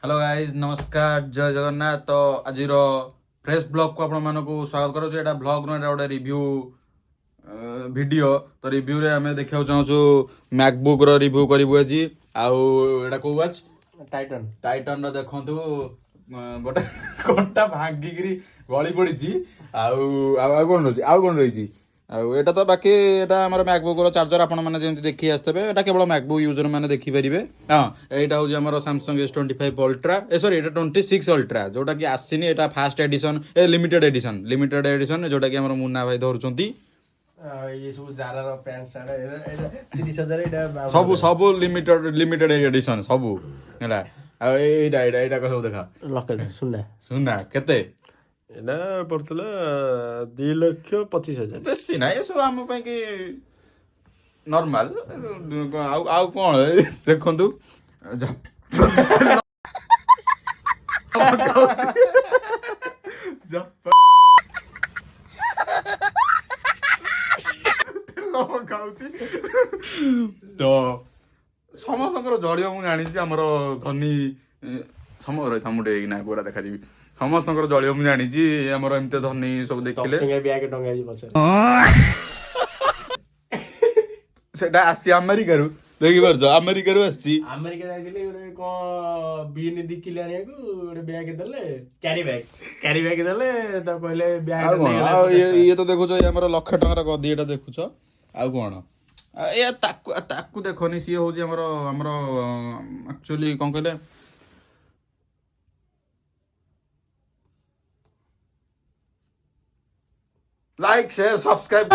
Hello guys नमस्कार जय जगन्नाथ। तो आज फ्रेश ब्लॉग को आपण मानक स्वागत करूँ। एटा ब्लॉग नो गोटे रिव्यू वीडियो। तो रिव्यू रे आमे देखिया चाहूँ मैकबुक रो रिव्यू करिवु आज। आउ एटा को वाच टाइटन रो देखंतु गोटे कोटा भांगिगिरी गली पड़ी कोन रही एटा तो बाकी एटा हमर मैकबुक रो चार्जर आपण माने जेमति देखि आस्तबे एटा केवल मैकबुक यूजर माने देखि परिबे। हां एटा होजे हमर Samsung S25 अल्ट्रा सॉरी एटा 26 अल्ट्रा जोटा कि आसीनी एटा फास्ट एडिशन लिमिटेड एडिशन जोटा कि हमर मुन्ना भाई धरुचंती। ये सब जारा रो पैंट शर्ट एटा 30,000 एटा सब लिमिटेड एडिशन सब हैला। आ एटा को सब देखा लकेट सुना केते एटा पड़तला 2,25,000 बेसी ना ये सब हम पे कि नॉर्मल आउ कोन देखंतु तो समस्त जड़िया मुझे जानी आमर धनी समझ रही था मुझे ना गोरा देखा समस्त जड़िया मुझे जानी आमर एमती धनी सब देखिले सेटा आसी अमेरिका रु देखि परछ अमेरिका रु आसी अमेरिका जाइले ओरे को बीन 2 किलो आनिया को ओरे बैग देले कैरी बैग देले त कहले बैग नहीं ये तो देखो जो हमर लाख टका गदी एटा देखुछ आ कोन ए ताकू देखोनी सी होजी हमर एक्चुअली कोन कहले लाइक शेयर सब्सक्राइब